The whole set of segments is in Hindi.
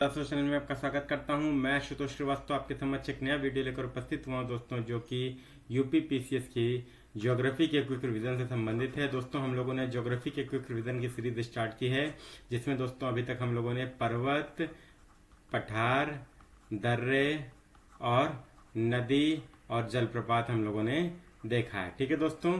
दोस्तों चैनल में आपका स्वागत करता हूं। मैं आशुतोष श्रीवास्तव आपके समक्ष एक नया वीडियो लेकर उपस्थित हुआ दोस्तों, जो कि यूपी पीसीएस की ज्योग्राफी के क्विक रिवीजन से संबंधित है। दोस्तों हम लोगों ने ज्योग्राफी के क्विक रिवीजन की सीरीज स्टार्ट की है, जिसमें दोस्तों अभी तक हम लोगों ने पर्वत, पठार, दर्रे और नदी और जलप्रपात हम लोगों ने देखा है। ठीक है दोस्तों,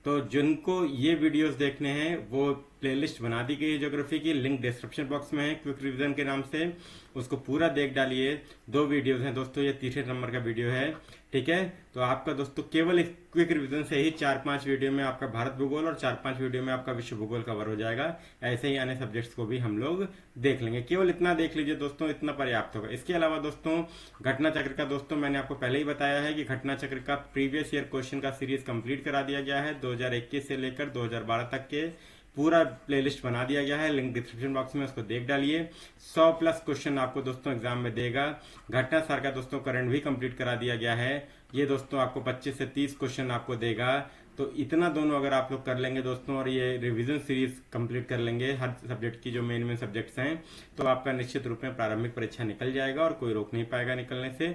तो जिनको ये वीडियोस देखने हैं वो प्लेलिस्ट बना दी गई है ज्योग्राफी की, लिंक डिस्क्रिप्शन बॉक्स में है क्विक रिवीजन के नाम से, उसको पूरा देख डालिए। 2 वीडियोस हैं दोस्तों, ये तीसरे नंबर का वीडियो है। ठीक है, तो आपका दोस्तों केवल इस क्विक रिवीजन से ही 4-5 वीडियो में आपका भारत भूगोल और 4-5 वीडियो में आपका विश्व भूगोल कवर हो जाएगा। ऐसे ही अन्य सब्जेक्ट्स को भी हम लोग देख लेंगे। केवल इतना देख लीजिए दोस्तों, इतना पर्याप्त होगा। इसके अलावा दोस्तों घटना चक्र का दोस्तों मैंने आपको पहले ही बताया है कि घटना चक्र का प्रीवियस ईयर क्वेश्चन का सीरीज कंप्लीट करा दिया गया है। 2021 से लेकर 2012 तक के पूरा प्लेलिस्ट बना दिया गया है, लिंक डिस्क्रिप्शन बॉक्स में, उसको देख डालिए। 100+ क्वेश्चन आपको दोस्तों एग्जाम में देगा। घटना सार का दोस्तों करंट भी कंप्लीट करा दिया गया है, ये दोस्तों आपको 25 से 30 क्वेश्चन आपको देगा। तो इतना दोनों अगर आप लोग कर लेंगे दोस्तों और ये रिवीजन सीरीज कंप्लीट कर लेंगे हर सब्जेक्ट की जो मेन सब्जेक्ट्स हैं, तो आपका निश्चित रूप में प्रारंभिक परीक्षा निकल जाएगा और कोई रोक नहीं पाएगा निकलने से।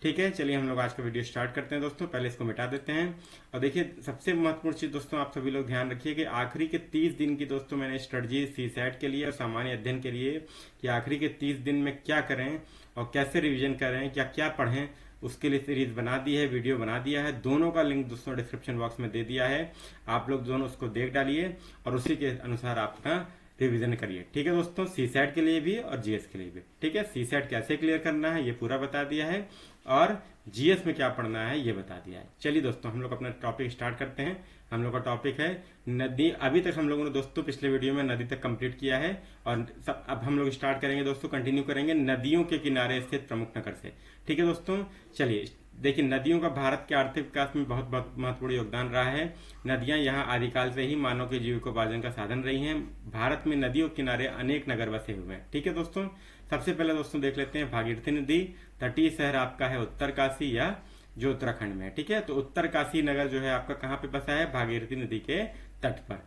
ठीक है, चलिए हम लोग आज का वीडियो स्टार्ट करते हैं दोस्तों। पहले इसको मिटा देते हैं। और देखिए सबसे महत्वपूर्ण चीज दोस्तों, आप सभी लोग ध्यान रखिए कि आखिरी के 30 दिन की दोस्तों मैंने स्ट्रेटजी सीसैट के लिए और सामान्य अध्ययन के लिए कि आखिरी के 30 दिन में क्या करें और कैसे रिवीजन करें, क्या क्या पढ़ें, उसके लिए सीरीज बना दी है, वीडियो बना दिया है। दोनों का लिंक दोस्तों डिस्क्रिप्शन बॉक्स में दे दिया है, आप लोग दोनों उसको देख डालिए और उसी के अनुसार आपका रिवीजन करिए। ठीक है दोस्तों, सीसैट के लिए भी और जीएस के लिए भी। ठीक है, सीसैट कैसे क्लियर करना है ये पूरा बता दिया है और जीएस में क्या पढ़ना है ये बता दिया है। चलिए दोस्तों हम लोग अपना टॉपिक स्टार्ट करते हैं। हम लोग का टॉपिक है नदी। अभी तक हम लोगों ने दोस्तों पिछले वीडियो में नदी तक कंप्लीट किया है और अब हम लोग स्टार्ट करेंगे दोस्तों, कंटिन्यू करेंगे नदियों के किनारे स्थित प्रमुख नगर से। ठीक है दोस्तों, चलिए देखिए नदियों का भारत के आर्थिक विकास में बहुत महत्वपूर्ण योगदान रहा है। नदियां यहाँ आदिकाल से ही मानव के जीविकोपार्जन का साधन रही हैं। भारत में नदियों के किनारे अनेक नगर बसे हुए हैं। ठीक है दोस्तों, सबसे पहले दोस्तों देख लेते हैं भागीरथी नदी। तटीय शहर आपका है उत्तरकाशी, या जो उत्तराखंड में है। ठीक है, तो उत्तरकाशी नगर जो है आपका कहाँ पे बसा है? भागीरथी नदी के तट पर।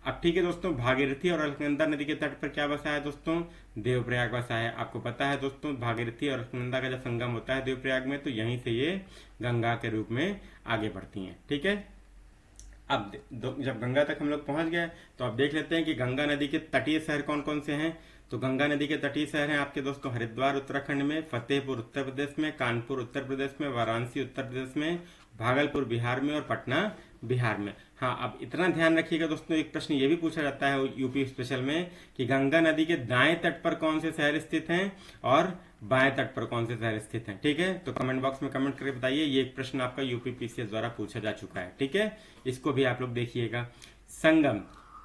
अब ठीक है दोस्तों, भागीरथी और अलकनंदा नदी के तट पर क्या बसा है दोस्तों? देवप्रयाग बसा है। आपको पता है दोस्तों भागीरथी और अलकनंदा का जब संगम होता है देवप्रयाग में, तो यहीं से ये गंगा के रूप में आगे बढ़ती हैं। ठीक है, अब जब गंगा तक हम लोग पहुंच गए तो अब देख लेते हैं कि गंगा नदी के तटीय शहर कौन कौन से हैं। तो गंगा नदी के तटीय शहर हैं आपके दोस्तों हरिद्वार उत्तराखंड में, फतेहपुर उत्तर प्रदेश में, कानपुर उत्तर प्रदेश में, वाराणसी उत्तर प्रदेश में, भागलपुर बिहार में और पटना बिहार में। हाँ, अब इतना ध्यान रखिएगा दोस्तों, एक प्रश्न ये भी पूछा जाता है यूपी स्पेशल में कि गंगा नदी के दाएं तट पर कौन से शहर स्थित हैं और बाएं तट पर कौन से शहर स्थित हैं। ठीक है, तो कमेंट बॉक्स में कमेंट करके बताइए। ये एक प्रश्न आपका यूपी पीसीएस द्वारा पूछा जा चुका है। ठीक है, इसको भी आप लोग देखिएगा। संगम,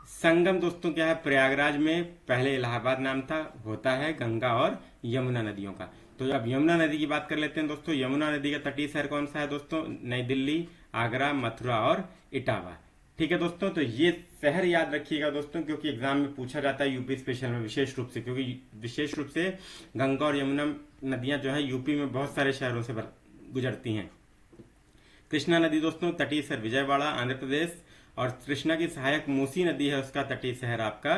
संगम दोस्तों क्या है? प्रयागराज में पहले इलाहाबाद नाम था, होता है गंगा और यमुना नदियों का। तो अब यमुना नदी की बात कर लेते हैं दोस्तों। यमुना नदी का तटीय शहर कौन सा है दोस्तों? नई दिल्ली, आगरा, मथुरा और इटावा। ठीक है दोस्तों, तो ये शहर याद रखिएगा दोस्तों, क्योंकि एग्जाम में पूछा जाता है यूपी स्पेशल में विशेष रूप से, क्योंकि विशेष रूप से गंगा और यमुना नदियां जो है यूपी में बहुत सारे शहरों से गुजरती हैं। कृष्णा नदी दोस्तों तटीय शहर विजयवाड़ा आंध्र प्रदेश, और कृष्णा की सहायक मूसी नदी है, उसका तटीय शहर आपका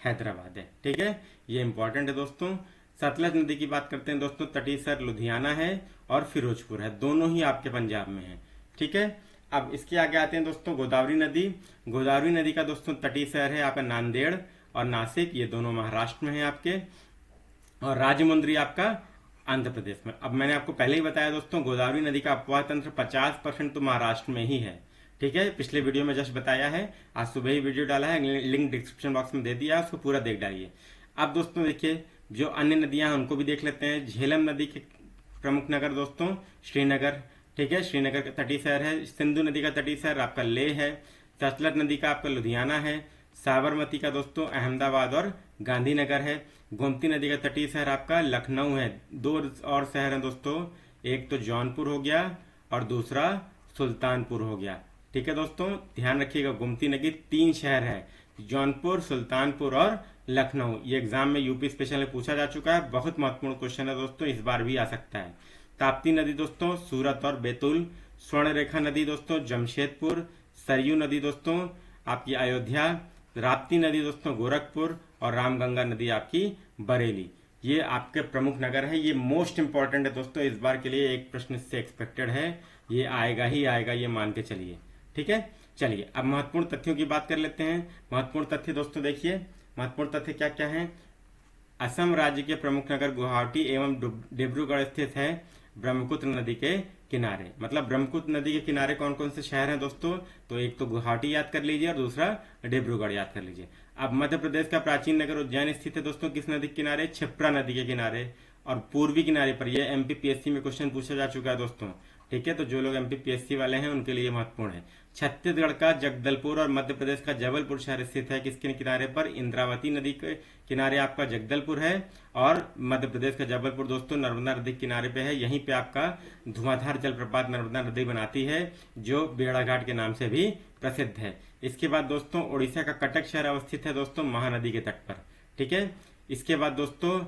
हैदराबाद है। ठीक है, ये इंपॉर्टेंट है दोस्तों। सतलज नदी की बात करते हैं दोस्तों, तटीय शहर लुधियाना है और फिरोजपुर है, दोनों ही आपके पंजाब में है। ठीक है, अब इसके आगे आते हैं दोस्तों गोदावरी नदी। गोदावरी नदी का दोस्तों तटीय शहर है आपका नांदेड़ और नासिक, ये दोनों महाराष्ट्र में है आपके, और राजमुंद्री आपका आंध्र प्रदेश में। अब मैंने आपको पहले ही बताया दोस्तों, गोदावरी नदी का अपवाह तंत्र 50% तो महाराष्ट्र में ही है। ठीक है, पिछले वीडियो में जस्ट बताया है, आज सुबह ही वीडियो डाला है, लिंक डिस्क्रिप्शन बॉक्स में दे दिया, उसको पूरा देख डालिए। अब दोस्तों देखिए जो अन्य नदियां हैं उनको भी देख लेते हैं। झेलम नदी के प्रमुख नगर दोस्तों श्रीनगर। ठीक है, श्रीनगर का तटीय शहर है। सिंधु नदी का तटीय शहर आपका लेह है। सतलज नदी का आपका लुधियाना है। साबरमती का दोस्तों अहमदाबाद और गांधीनगर है। गोमती नदी का तटीय शहर आपका लखनऊ है। 2 और शहर हैं दोस्तों, एक तो जौनपुर हो गया और दूसरा सुल्तानपुर हो गया। ठीक है दोस्तों, ध्यान रखिएगा, गोमती नदी 3 शहर है, जौनपुर, सुल्तानपुर और लखनऊ। ये एग्जाम में यूपी स्पेशल में पूछा जा चुका है, बहुत महत्वपूर्ण क्वेश्चन है दोस्तों, इस बार भी आ सकता है। ताप्ती नदी दोस्तों सूरत और बैतूल। स्वर्ण रेखा नदी दोस्तों जमशेदपुर। सरयू नदी दोस्तों आपकी अयोध्या। राप्ती नदी दोस्तों गोरखपुर और रामगंगा नदी आपकी बरेली। ये आपके प्रमुख नगर है। ये मोस्ट इंपॉर्टेंट है दोस्तों, इस बार के लिए एक प्रश्न इससे एक्सपेक्टेड है, ये आएगा ही आएगा, ये मान के चलिए। ठीक है, चलिए अब महत्वपूर्ण तथ्यों की बात कर लेते हैं। महत्वपूर्ण तथ्य दोस्तों देखिए, महत्वपूर्ण तथ्य क्या क्या है। असम राज्य के प्रमुख नगर गुवाहाटी एवं डिब्रूगढ़ स्थित है ब्रह्मपुत्र नदी के किनारे। मतलब ब्रह्मपुत्र नदी के किनारे कौन कौन से शहर हैं दोस्तों, तो एक तो गुवाहाटी याद कर लीजिए और दूसरा डिब्रूगढ़ याद कर लीजिए। अब मध्य प्रदेश का प्राचीन नगर उज्जैन स्थित है दोस्तों किस नदी के किनारे, क्षिप्रा नदी के किनारे और पूर्वी किनारे पर। यह एमपीपीएससी में क्वेश्चन पूछा जा चुका है दोस्तों। ठीक है, तो जो लोग एमपीपीएससी वाले हैं उनके लिए महत्वपूर्ण है। छत्तीसगढ़ का जगदलपुर और मध्य प्रदेश का जबलपुर शहर स्थित है किसके किनारे पर, इंद्रावती नदी के किनारे आपका जगदलपुर है और मध्य प्रदेश का जबलपुर दोस्तों नर्मदा नदी के किनारे पे है। यहीं पे आपका धुआंधार जलप्रपात नर्मदा नदी बनाती है जो बेड़ाघाट के नाम से भी प्रसिद्ध है। इसके बाद दोस्तों उड़ीसा का कटक शहर अवस्थित है दोस्तों महानदी के तट पर। ठीक है, इसके बाद दोस्तों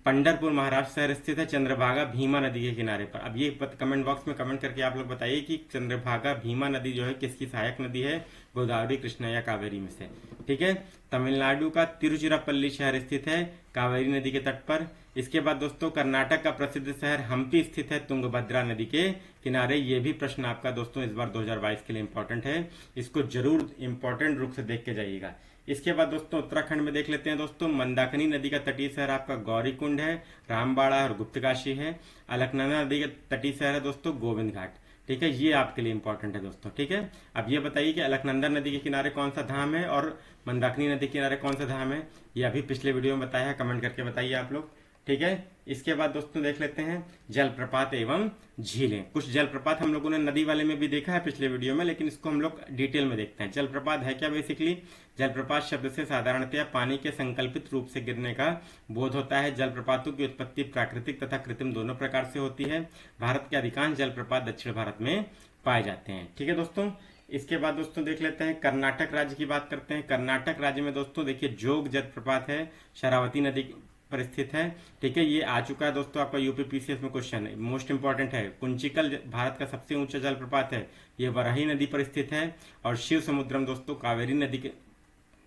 पंढरपुर महाराष्ट्र शहर स्थित है चंद्रभागा भीमा नदी के किनारे पर। अब ये कमेंट बॉक्स में कमेंट करके आप लोग बताइए कि चंद्रभागा भीमा नदी जो है किसकी सहायक नदी है, गोदावरी, कृष्णा या कावेरी में से। ठीक है, तमिलनाडु का तिरुचिरापल्ली शहर स्थित है कावेरी नदी के तट पर। इसके बाद दोस्तों कर्नाटक का प्रसिद्ध शहर हम्पी स्थित है तुंगभद्रा नदी के किनारे। ये भी प्रश्न आपका दोस्तों इस बार 2022 के लिए इंपॉर्टेंट है, इसको जरूर इंपॉर्टेंट रूप से देख के जाइएगा। इसके बाद दोस्तों उत्तराखंड में देख लेते हैं दोस्तों, मंदाकिनी नदी का तटीय शहर आपका गौरीकुंड है, रामबाड़ा और गुप्तकाशी है। अलकनंदा नदी का तटीय शहर है दोस्तों गोविंद घाट। ठीक है, ये आपके लिए इंपॉर्टेंट है दोस्तों। ठीक है, अब ये बताइए कि अलकनंदा नदी के किनारे कौन सा धाम है और मंदाकिनी नदी के किनारे कौन सा धाम है, ये अभी पिछले वीडियो में बताया है, कमेंट करके बताइए आप लोग। ठीक है, इसके बाद दोस्तों देख लेते हैं जलप्रपात एवं झीलें। कुछ जलप्रपात हम लोगों ने नदी वाले में भी देखा है पिछले वीडियो में, लेकिन इसको हम लोग डिटेल में देखते हैं। जलप्रपात है क्या, बेसिकली जलप्रपात शब्द से साधारणतया पानी के संकल्पित रूप से गिरने का बोध होता है। जलप्रपातों की उत्पत्ति प्राकृतिक तथा कृत्रिम दोनों प्रकार से होती है। भारत के अधिकांश जलप्रपात दक्षिण भारत में पाए जाते हैं। ठीक है दोस्तों, इसके बाद दोस्तों देख लेते हैं कर्नाटक राज्य की बात करते हैं। कर्नाटक राज्य में दोस्तों देखिए जोग जलप्रपात है, शरावती नदी पर स्थित है। ठीक है, ये आ चुका है दोस्तों आपका यूपीपीसीएस में क्वेश्चन, मोस्ट इंपॉर्टेंट है। कुंचिकल भारत का सबसे ऊंचा जलप्रपात है, ये वराही नदी पर स्थित है। और शिव समुद्रम दोस्तों कावेरी नदी के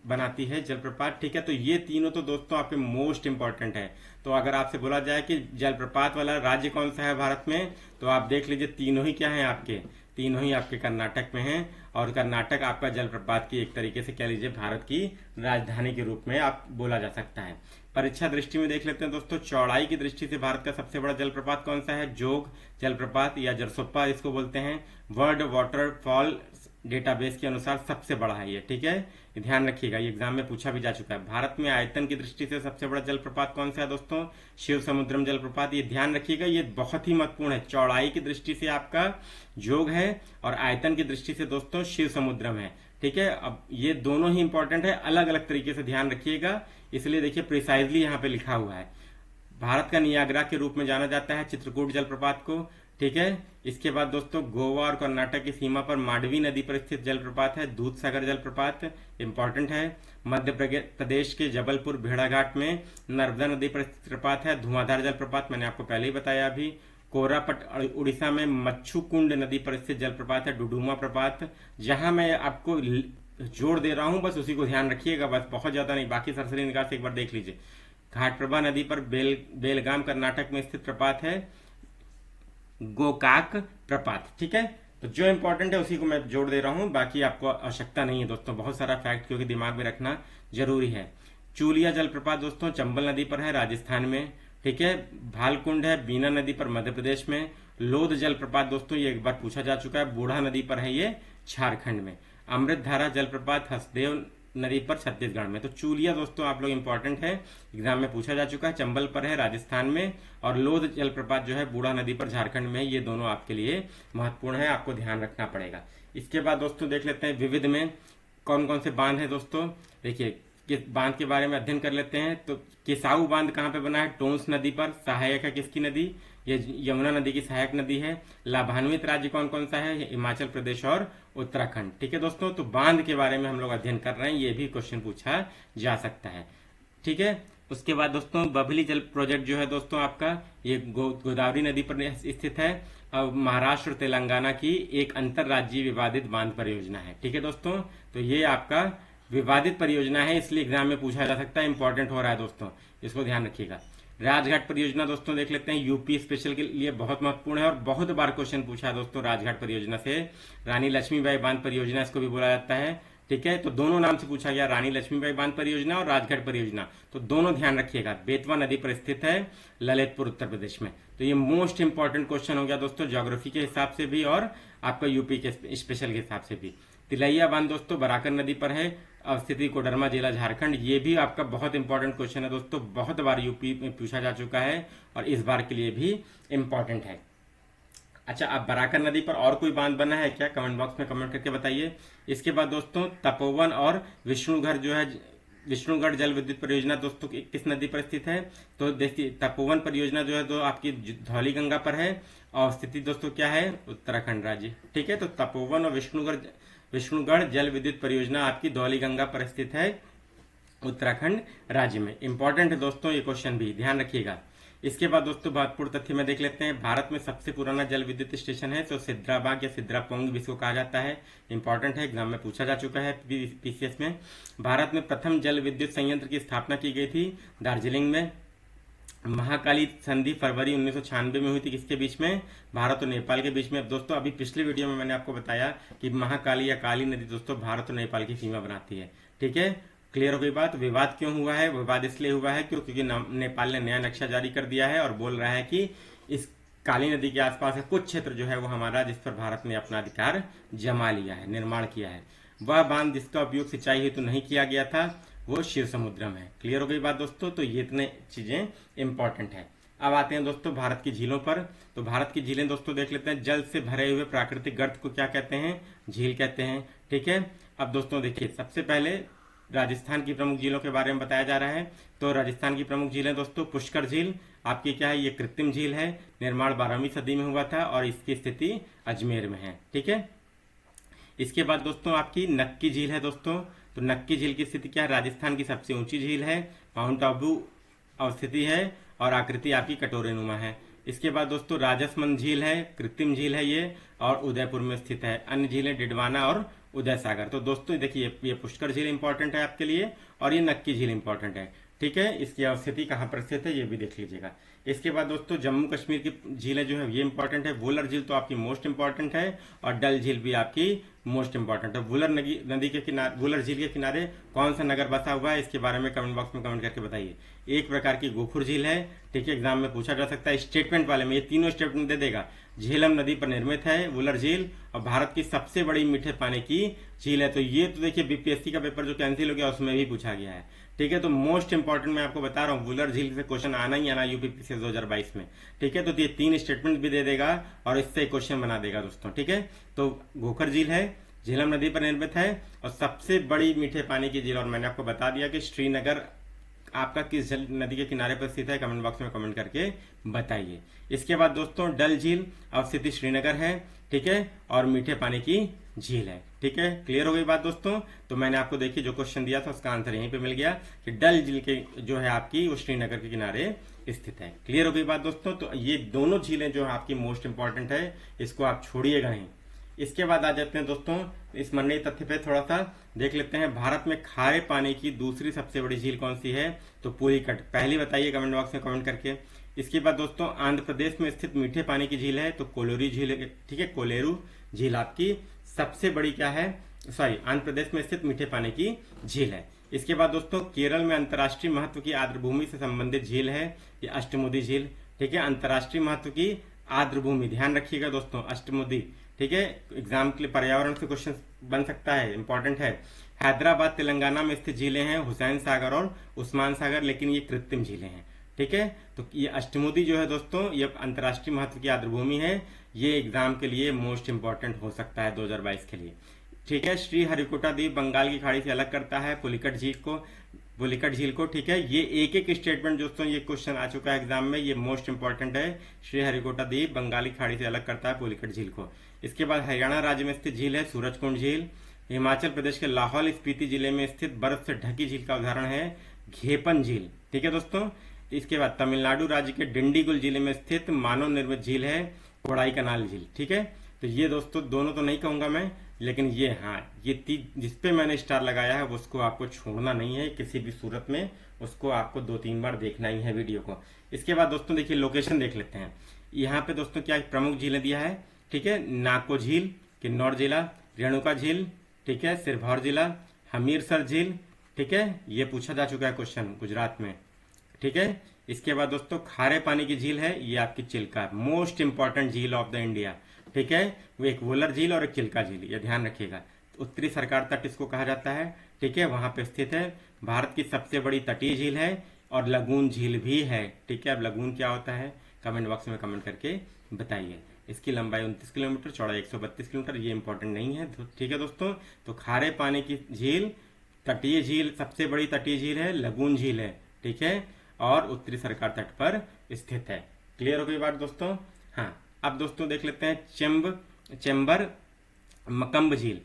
बनाती है जलप्रपात। ठीक है, तो ये तीनों तो दोस्तों आपके मोस्ट इंपॉर्टेंट है। तो अगर आपसे बोला जाए कि जलप्रपात वाला राज्य कौन सा है भारत में, तो आप देख लीजिए तीनों ही क्या है आपके, तीनों ही आपके कर्नाटक में हैं। और कर्नाटक आपका जलप्रपात की एक तरीके से कह लीजिए भारत की राजधानी के रूप में आप बोला जा सकता है। परीक्षा दृष्टि में देख लेते हैं दोस्तों, चौड़ाई की दृष्टि से भारत का सबसे बड़ा जलप्रपात कौन सा है, जोग जलप्रपात या जरसोप्पा इसको बोलते हैं। वर्ल्ड वाटरफॉल डेटाबेस के अनुसार सबसे बड़ा है ये। ठीक है, ध्यान रखिएगा, ये एग्जाम में पूछा भी जा चुका है। भारत में आयतन की दृष्टि से सबसे बड़ा जलप्रपात कौन सा है दोस्तों, शिव समुद्रम जलप्रपात। ये ध्यान रखिएगा, ये बहुत ही महत्वपूर्ण है। चौड़ाई की दृष्टि से आपका जोग है और आयतन की दृष्टि से दोस्तों शिव समुद्रम है। ठीक है, अब ये दोनों ही इंपॉर्टेंट है, अलग अलग तरीके से ध्यान रखिएगा, इसलिए देखिए प्रिसाइजली यहाँ पे लिखा हुआ है। भारत का नियाग्रा के रूप में जाना जाता है चित्रकूट जलप्रपात को। ठीक है, इसके बाद दोस्तों गोवा और कर्नाटक की सीमा पर मांडवी नदी पर स्थित जलप्रपात है दूधसागर जलप्रपात, इंपॉर्टेंट है। मध्य प्रदेश के जबलपुर भेड़ाघाट में नर्मदा नदी पर स्थित जलप्रपात है धुआंधार जलप्रपात, मैंने आपको पहले ही बताया अभी। कोरापट उड़ीसा में मच्छुकुंड नदी पर स्थित जलप्रपात है डुडुमा प्रपात। जहां मैं आपको जोड़ दे रहा हूं बस उसी को ध्यान रखिएगा, बस बहुत ज्यादा नहीं, बाकी सरसरी निगाह से एक बार देख लीजिए। घाटप्रभा नदी पर बेलगाम कर्नाटक में स्थित प्रपात है गोकाक प्रपात। ठीक है, तो जो इंपॉर्टेंट है उसी को मैं जोड़ दे रहा हूं, बाकी आपको आवश्यकता नहीं है दोस्तों, बहुत सारा फैक्ट क्योंकि दिमाग में रखना जरूरी है। चूलिया जलप्रपात दोस्तों चंबल नदी पर है राजस्थान में। ठीक है, भालकुंड है बीना नदी पर मध्य प्रदेश में। लोध जलप्रपात दोस्तों ये एक बार पूछा जा चुका है, बूढ़ा नदी पर है ये झारखंड में। अमृतधारा जलप्रपात हसदेव नदी पर छत्तीसगढ़ में। तो चूलिया दोस्तों आप लोग इंपॉर्टेंट है, एग्जाम में पूछा जा चुका है, चंबल पर है राजस्थान में। और लोध जलप्रपात जो है बूढ़ा नदी पर झारखंड में है। ये दोनों आपके लिए महत्वपूर्ण है, आपको ध्यान रखना पड़ेगा। इसके बाद दोस्तों देख लेते हैं विविध में कौन कौन से बांध है दोस्तों। देखिए बांध के बारे में अध्ययन कर लेते हैं। तो किसाऊ बांध कहाँ पे बना है, टोंस नदी पर। सहायक है किसकी नदी, ये यमुना नदी की सहायक नदी है। लाभान्वित राज्य कौन कौन सा है, हिमाचल प्रदेश और उत्तराखंड। ठीक है दोस्तों, तो बांध के बारे में हम लोग अध्ययन कर रहे हैं, ये भी क्वेश्चन पूछा जा सकता है। ठीक है, उसके बाद दोस्तों बबली जल प्रोजेक्ट जो है दोस्तों आपका ये गोदावरी नदी पर स्थित है। महाराष्ट्र और तेलंगाना की एक अंतरराज्यीय विवादित बांध परियोजना है। ठीक है दोस्तों, तो ये आपका विवादित परियोजना है, इसलिए एग्जाम में पूछा जा सकता है, इंपॉर्टेंट हो रहा है दोस्तों, इसको ध्यान रखिएगा। राजघाट परियोजना दोस्तों देख लेते हैं, यूपी स्पेशल के लिए बहुत महत्वपूर्ण है और बहुत बार क्वेश्चन पूछा है दोस्तों राजघाट परियोजना से। रानी लक्ष्मीबाई बांध परियोजना इसको भी बोला जाता है, ठीक है। तो दोनों नाम से पूछा गया, रानी लक्ष्मीबाई बांध परियोजना और राजघाट परियोजना। तो दोनों ध्यान रखिएगा, बेतवा नदी पर स्थित है, ललितपुर उत्तर प्रदेश में। तो ये मोस्ट इंपॉर्टेंट क्वेश्चन हो गया दोस्तों, ज्योग्राफी के हिसाब से भी और आपका यूपी के स्पेशल के हिसाब से भी। तिलैया बांध दोस्तों बराकर नदी पर है, अवस्थिति कोडरमा जिला झारखंड। ये भी आपका बहुत इंपॉर्टेंट क्वेश्चन है दोस्तों, बहुत बार यूपी में पूछा जा चुका है और इस बार के लिए भी इंपॉर्टेंट है। अच्छा, अब बराकर नदी पर और कोई बांध बना है क्या, कमेंट बॉक्स में कमेंट करके बताइए। इसके बाद दोस्तों तपोवन और विष्णुगढ़ जो है, विष्णुगढ़ जल विद्युत परियोजना दोस्तों किस नदी पर स्थित है, तो देखिए तपोवन परियोजना जो है तो आपकी धौली गंगा पर है और स्थिति दोस्तों क्या है, उत्तराखंड राज्य, ठीक है। तो तपोवन और विष्णुगढ़ जल विद्युत परियोजना आपकी धौली गंगा पर स्थित है, उत्तराखंड राज्य में। इंपॉर्टेंट है दोस्तों ये क्वेश्चन भी, ध्यान रखिएगा। इसके बाद दोस्तों महत्वपूर्ण तथ्य में देख लेते हैं, भारत में सबसे पुराना जल विद्युत स्टेशन है तो सिद्राबाग या सिद्रापोंग भी इसको कहा जाता है। इंपॉर्टेंट है, एग्जाम में पूछा जा चुका है पीसीएस में। भारत में प्रथम जल विद्युत संयंत्र की स्थापना की गई थी दार्जिलिंग में। महाकाली संधि फरवरी 1996 में हुई थी, किसके बीच में, भारत और नेपाल के बीच में। अब दोस्तों अभी पिछले वीडियो में मैंने आपको बताया कि महाकाली या काली नदी दोस्तों भारत और नेपाल की सीमा बनाती है, ठीक है। क्लियर हो गई बात। विवाद क्यों हुआ है, विवाद इसलिए हुआ है क्योंकि नेपाल ने नया नक्शा जारी कर दिया है और बोल रहा है कि इस काली नदी के आसपास का कुछ क्षेत्र जो है वो हमारा, जिस पर भारत ने अपना अधिकार जमा लिया है, निर्माण किया है। वह बांध जिसका उपयोग सिंचाई हेतु नहीं किया गया था वो शिव समुद्रम है। क्लियर हो गई बात दोस्तों, तो ये इतने चीजें इंपॉर्टेंट है। अब आते हैं दोस्तों भारत की झीलों पर। तो भारत की झीलें दोस्तों देख लेते हैं, जल से भरे हुए प्राकृतिक गर्त को क्या कहते हैं, झील कहते हैं, ठीक है। अब दोस्तों देखिए, सबसे पहले राजस्थान की प्रमुख झीलों के बारे में बताया जा रहा है। तो राजस्थान की प्रमुख झीलें दोस्तों, पुष्कर झील आपकी क्या है, ये कृत्रिम झील है, निर्माण 12वीं सदी में हुआ था और इसकी स्थिति अजमेर में है, ठीक है। इसके बाद दोस्तों आपकी नक्की झील है दोस्तों, तो नक्की झील की स्थिति क्या है, राजस्थान की सबसे ऊंची झील है, माउंट आबू अवस्थिति है और आकृति आपकी कटोरे नुमा है। इसके बाद दोस्तों राजसमंद झील है, कृत्रिम झील है ये और उदयपुर में स्थित है। अन्य झीलें डिडवाना और उदय सागर। तो दोस्तों देखिए, ये पुष्कर झील इंपॉर्टेंट है आपके लिए और ये नक्की झील इंपॉर्टेंट है, ठीक है। इसकी अवस्थिति कहाँ पर स्थित है ये भी देख लीजिएगा। इसके बाद दोस्तों जम्मू कश्मीर की झीलें जो है ये इंपॉर्टेंट है। वुलर झील तो आपकी मोस्ट इंपॉर्टेंट है और डल झील भी आपकी मोस्ट इंपॉर्टेंट है। वुलर नदी के किनारे, वुलर झील के किनारे कौन सा नगर बसा हुआ है, इसके बारे में कमेंट बॉक्स में कमेंट करके बताइए। एक प्रकार की गोखुर झील है, ठीक है, एग्जाम में पूछा जा सकता है। स्टेटमेंट वाले में ये तीनों स्टेटमेंट दे देगा। झेलम नदी पर निर्मित है वुलर झील और भारत की सबसे बड़ी मीठे पानी की झील है। तो ये तो देखिए बीपीएससी का पेपर जो कैंसिल हो गया उसमें भी पूछा गया है, ठीक है। तो मोस्ट इंपॉर्टेंट मैं आपको बता रहा हूँ, वुलर झील से क्वेश्चन आना ही आना यूपीपीसीएस 2022 में, ठीक है। तो ये 3 स्टेटमेंट भी दे देगा और इससे क्वेश्चन बना देगा दोस्तों, ठीक है। तो गोखर झील है, झेलम नदी पर निर्मित है और सबसे बड़ी मीठे पानी की झील, और मैंने आपको बता दिया कि श्रीनगर आपका किस नदी के किनारे पर स्थित है, कमेंट बॉक्स में कमेंट करके बताइए। इसके बाद दोस्तों डल झील अवस्थिति श्रीनगर है, ठीक है, और मीठे पानी की झील है, ठीक है। क्लियर हो गई बात दोस्तों। तो मैंने आपको देखिए जो क्वेश्चन दिया था उसका आंसर यहीं पे मिल गया कि डल झील के जो है आपकी वो श्रीनगर के किनारे स्थित है। क्लियर हो गई बात दोस्तों। तो ये दोनों झीलें जो है आपकी मोस्ट इंपॉर्टेंट है, इसको आप छोड़िएगा नहीं। इसके बाद आ जाते हैं दोस्तों इस मन्ने तथ्य पे थोड़ा सा देख लेते हैं। भारत में खारे पानी की दूसरी सबसे बड़ी झील कौन सी है, तो पुलिकट। पहली बताइए कमेंट बॉक्स में कमेंट करके। इसके बाद दोस्तों आंध्र प्रदेश में स्थित मीठे पानी की झील है तो कोलेरू झील, ठीक है, कोलेरू झील आपकी सबसे बड़ी क्या है, सॉरी, आंध्र प्रदेश में स्थित मीठे पानी की झील है। इसके बाद दोस्तों केरल में अंतर्राष्ट्रीय महत्व की आर्द्रभूमि से संबंधित झील है ये अष्टमुदी झील, ठीक है, अंतर्राष्ट्रीय महत्व की आर्द्रभूमि, ध्यान रखिएगा दोस्तों, अष्टमुदी, ठीक है। एग्जाम के लिए पर्यावरण से क्वेश्चन बन सकता है, इंपॉर्टेंट है। हैदराबाद तेलंगाना में स्थित झीलें हैं हुसैन सागर और उस्मान सागर, लेकिन ये कृत्रिम झीलें हैं, ठीक है। तो ये अष्टमुदी जो है दोस्तों ये अंतर्राष्ट्रीय महत्व की आर्द्रभूमि है, ये एग्जाम के लिए मोस्ट इंपॉर्टेंट हो सकता है 2022 के लिए, ठीक है। श्री हरिकोटा द्वीप बंगाल की खाड़ी से अलग करता है पुलिकट झील को, ठीक है। ये एक एक स्टेटमेंट दोस्तों ये क्वेश्चन आ चुका है एग्जाम में, ये मोस्ट इंपॉर्टेंट है। श्री हरिकोटा द्वीप बंगाली खाड़ी से अलग करता है पुलिकट झील को। इसके बाद हरियाणा राज्य में स्थित झील है सूरजकुंड झील। हिमाचल प्रदेश के लाहौल स्पीति जिले में स्थित बर्फ से ढकी झील का उदाहरण है घेपन झील, ठीक है दोस्तों। इसके बाद तमिलनाडु राज्य के डिंडीगुल जिले में स्थित मानव निर्मित झील है कोडाईकनाल झील, ठीक है। तो ये दोस्तों दोनों तो नहीं कहूंगा मैं, लेकिन ये हाँ ये जिसपे मैंने स्टार लगाया है उसको आपको छोड़ना नहीं है किसी भी सूरत में, उसको आपको 2-3 बार देखना ही है वीडियो को। इसके बाद दोस्तों देखिए लोकेशन देख लेते हैं। यहाँ पे दोस्तों क्या प्रमुख झीलें दिया है, ठीक है, नाको झील किन्नौर जिला, रेणुका झील, ठीक है, सिरभौर जिला, हमीरसर झील, ठीक है, ये पूछा जा चुका है क्वेश्चन गुजरात में, ठीक है। इसके बाद दोस्तों खारे पानी की झील है, ये आपकी चिल्का, मोस्ट इंपॉर्टेंट झील ऑफ द इंडिया, ठीक है, वो एक वोलर झील और एक चिल्का झील, ये ध्यान रखिएगा। उत्तरी सरकार तट इसको कहा जाता है, ठीक है, वहां पे स्थित है। भारत की सबसे बड़ी तटीय झील है और लगून झील भी है, ठीक है। अब लगून क्या होता है कमेंट बॉक्स में कमेंट करके बताइए। इसकी लंबाई 29 किलोमीटर, चौड़ाई 132 किलोमीटर, ये इंपॉर्टेंट नहीं है, ठीक है दोस्तों। तो खारे पानी की झील, तटीय झील, सबसे बड़ी तटीय झील है लगून झील है, ठीक है, और उत्तरी सरकार तट पर स्थित है। क्लियर हो गई बात दोस्तों। हाँ, अब दोस्तों देख लेते हैं चेंबर मकम्ब झील,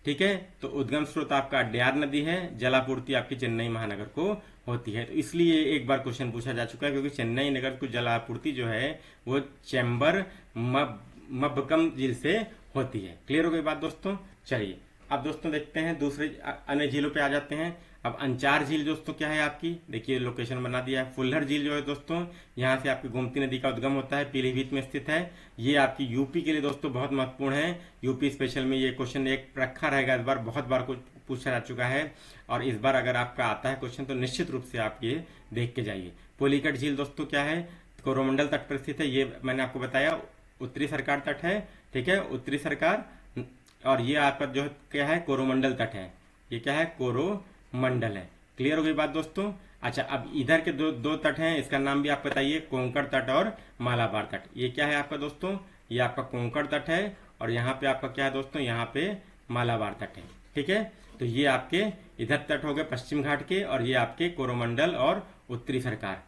ठीक है। तो उद्गम स्रोत आपका अड्यार नदी है, जलापूर्ति आपकी चेन्नई महानगर को होती है। तो इसलिए एक बार क्वेश्चन पूछा जा चुका है, क्योंकि चेन्नई नगर को जलापूर्ति जो है वो चेंबर मबकम झील से होती है। क्लियर हो गई बात दोस्तों। चलिए अब दोस्तों देखते हैं दूसरे अन्य झीलों पे आ जाते हैं। अब अंचार झील दोस्तों क्या है आपकी, देखिए लोकेशन बना दिया है। फुल्लर झील जो है दोस्तों, यहाँ से आपकी गोमती नदी का उद्गम होता है, पीलीभीत में स्थित है। ये आपकी यूपी के लिए दोस्तों बहुत महत्वपूर्ण है। यूपी स्पेशल में ये क्वेश्चन एक रखा रहेगा, इस बार बहुत बार पूछा जा चुका है, और इस बार अगर आपका आता है क्वेश्चन तो निश्चित रूप से आप ये देख के जाइए। पुलिकट झील दोस्तों क्या है, कोरोमंडल तट पर स्थित है, ये मैंने आपको बताया। उत्तरी सरकार तट है, ठीक है, उत्तरी सरकार, और ये आपका जो क्या है कोरोमंडल तट है, ये क्या है कोरोमंडल है। क्लियर हो गई बात दोस्तों। अच्छा, अब इधर के दो तट हैं, इसका नाम भी आप बताइए, कोंकण तट और मालाबार तट। ये क्या है आपका दोस्तों, ये आपका कोंकण तट है, और यहाँ पे आपका क्या है दोस्तों, यहाँ पे मालाबार तट है, ठीक है। तो ये आपके इधर तट हो गए पश्चिम घाट के, और ये आपके कोरोमंडल और उत्तरी सरकार।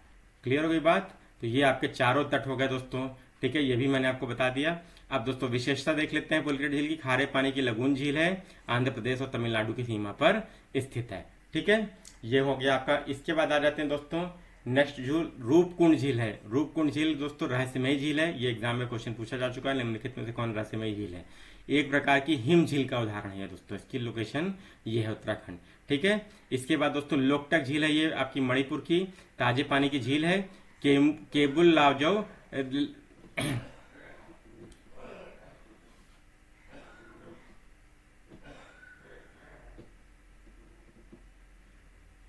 क्लियर हो गई बात। तो ये आपके चारों तट हो गए दोस्तों, ठीक है, ये भी मैंने आपको बता दिया। अब दोस्तों विशेषता देख लेते हैं पुलिकट झील की। खारे पानी की लगून झील है, आंध्र प्रदेश और तमिलनाडु की सीमा पर स्थित है, ठीक है। ये हो गया आपका। इसके बाद आ जाते हैं दोस्तों नेक्स्ट झील रूपकुंड झील है। रूपकुंड झील दोस्तों रहस्यमयी झील है, ये एग्जाम में क्वेश्चन पूछा जा चुका है। निम्नलिखित में से कौन रहस्यमयी झील है, एक प्रकार की हिम झील का उदाहरण है दोस्तों। इसकी लोकेशन ये है उत्तराखंड, ठीक है। इसके बाद दोस्तों लोकटक झील है, ये आपकी मणिपुर की ताजे पानी की झील है। केबुल लाओजो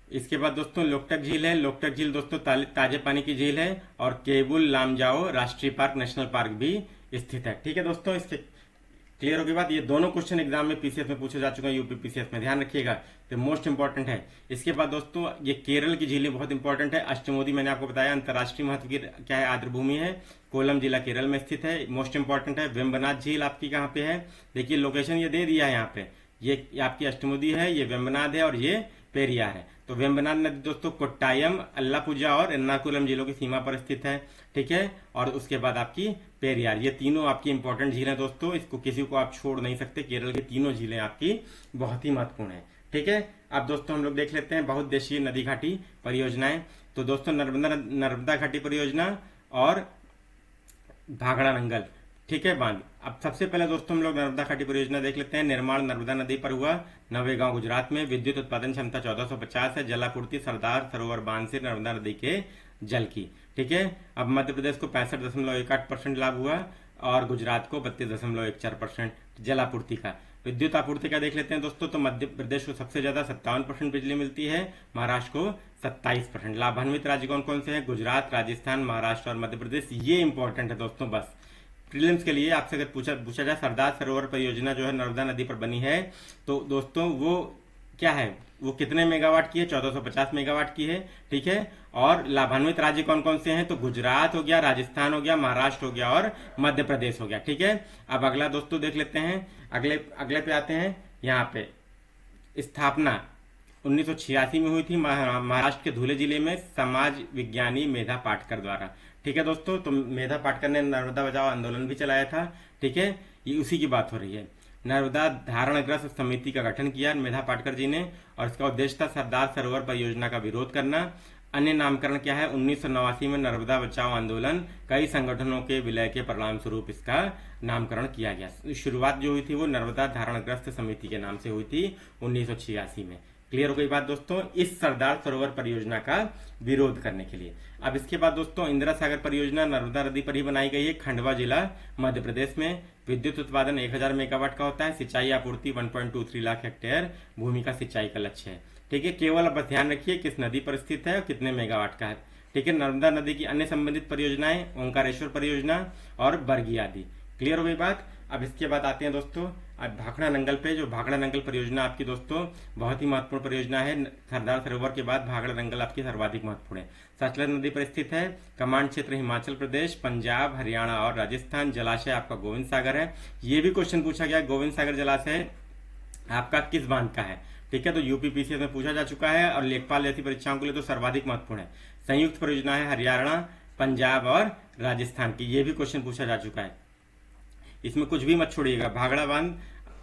इसके बाद दोस्तों लोकटक झील है। लोकटक झील दोस्तों ताजे पानी की झील है, और केबुल लामजाओ राष्ट्रीय पार्क नेशनल पार्क भी स्थित है, ठीक है दोस्तों। इसके क्लियर हो गई बात। ये दोनों क्वेश्चन एग्जाम में पीसीएस में पूछे जा चुके हैं, यूपी पीसीएस में, ध्यान रखिएगा, तो मोस्ट इंपॉर्टेंट है। इसके बाद दोस्तों ये केरल की झीलें बहुत इंपॉर्टेंट है। अष्टमोदी मैंने आपको बताया अंतर्राष्ट्रीय महत्व की क्या है, आर्द्रभूमि है, कोलम जिला केरल में स्थित है, मोस्ट इंपॉर्टेंट है। वेम्बनाथ झील आपकी कहाँ पे है, देखिए लोकेशन ये दे दिया है यहाँ पे, ये आपकी अष्टमोदी है, ये वेम्बनाथ है, और ये पेरियार है। तो वेम्बनाथ नदी दोस्तों कोट्टायम, अल्लापुजा और एर्नाकुलम जिलों की सीमा पर स्थित है, ठीक है। और उसके बाद आपकी पेरियार, ये तीनों आपकी इंपॉर्टेंट झीलें दोस्तों, इसको किसी को आप छोड़ नहीं सकते। केरल की तीनों झीलें आपकी बहुत ही महत्वपूर्ण है, ठीक है। अब दोस्तों हम लोग देख लेते हैं बहुउद्देशीय नदी घाटी परियोजनाएं। तो दोस्तों नर्मदा घाटी परियोजना और भाखड़ा नंगल, ठीक है, बांध। अब सबसे पहले दोस्तों हम लोग नर्मदा घाटी परियोजना देख लेते हैं। निर्माण नर्मदा नदी पर हुआ, नवेगांव गुजरात में। विद्युत उत्पादन क्षमता 1450 है। जलापूर्ति सरदार सरोवर बांध से नर्मदा नदी के जल की, ठीक है। अब मध्य प्रदेश को 65.18% लाभ हुआ, और गुजरात को 32.14% जलापूर्ति का। विद्युत आपूर्ति का देख लेते हैं दोस्तों। तो मध्य प्रदेश को सबसे ज्यादा 57% बिजली मिलती है, महाराष्ट्र को 27%। लाभान्वित राज्य कौन कौन से हैं, गुजरात, राजस्थान, महाराष्ट्र और मध्य प्रदेश। ये इंपॉर्टेंट है दोस्तों, बस प्रीलिम्स के लिए आपसे अगर पूछा जाए सरदार सरोवर परियोजना जो है नर्मदा नदी पर बनी है, तो दोस्तों वो क्या है, वो कितने मेगावाट की है, 1450 मेगावाट की है, ठीक है। और लाभान्वित राज्य कौन कौन से हैं, तो गुजरात हो गया, राजस्थान हो गया, महाराष्ट्र हो गया और मध्य प्रदेश हो गया, ठीक है। अब अगला दोस्तों देख लेते हैं, अगले पे आते हैं। यहाँ पे स्थापना 1986 में हुई थी महाराष्ट्र के धुले जिले में समाज विज्ञानी मेधा पाटकर द्वारा, ठीक है दोस्तों। तो मेधा पाटकर ने नर्मदा बचाओ आंदोलन भी चलाया था, ठीक है, ये उसी की बात हो रही है। नर्मदा धारणग्रस्त समिति का गठन किया मेधा पाटकर जी ने, और इसका उद्देश्य था सरदार सरोवर परियोजना का विरोध करना। अन्य नामकरण क्या है, 1989 में नर्मदा बचाओ आंदोलन कई संगठनों के विलय के परिणाम स्वरूप इसका नामकरण किया गया। शुरुआत जो हुई थी वो नर्मदा धारणग्रस्त समिति के नाम से हुई थी 1986 में। क्लियर हो गई बात दोस्तों, इस सरदार सरोवर परियोजना का विरोध करने के लिए। अब इसके बाद दोस्तों इंदिरा सागर परियोजना नर्मदा नदी पर ही बनाई गई है, खंडवा जिला मध्य प्रदेश में। विद्युत उत्पादन 1000 मेगावाट का होता है, सिंचाई आपूर्ति 1.23 लाख हेक्टेयर भूमि का सिंचाई का लक्ष्य है। ठीक है, केवल अब बस ध्यान रखिए किस नदी पर स्थित है और कितने मेगावाट का है। ठीक है, नर्मदा नदी की अन्य संबंधित परियोजनाएं ओंकारेश्वर परियोजना और बरगी आदि। क्लियर हो गई बात। अब इसके बाद आते हैं दोस्तों अब भाखड़ा नंगल पे। जो भाखड़ा नंगल परियोजना आपकी दोस्तों बहुत ही महत्वपूर्ण परियोजना है। सरदार सरोवर के बाद भाखड़ा नंगल आपकी सर्वाधिक महत्वपूर्ण है। सतलज नदी पर स्थित है। कमांड क्षेत्र हिमाचल प्रदेश, पंजाब, हरियाणा और राजस्थान। जलाशय आपका गोविंद सागर है। ये भी क्वेश्चन पूछा गया, गोविंद सागर जलाशय आपका किस बांध का है। ठीक है, तो यूपीपीसीएस में पूछा जा चुका है और लेखपाल जैसी परीक्षाओं के लिए तो सर्वाधिक महत्वपूर्ण है। संयुक्त परियोजना है हरियाणा, पंजाब और राजस्थान की। ये भी क्वेश्चन पूछा जा चुका है, इसमें कुछ भी मत छोड़िएगा। भाखड़ा बांध,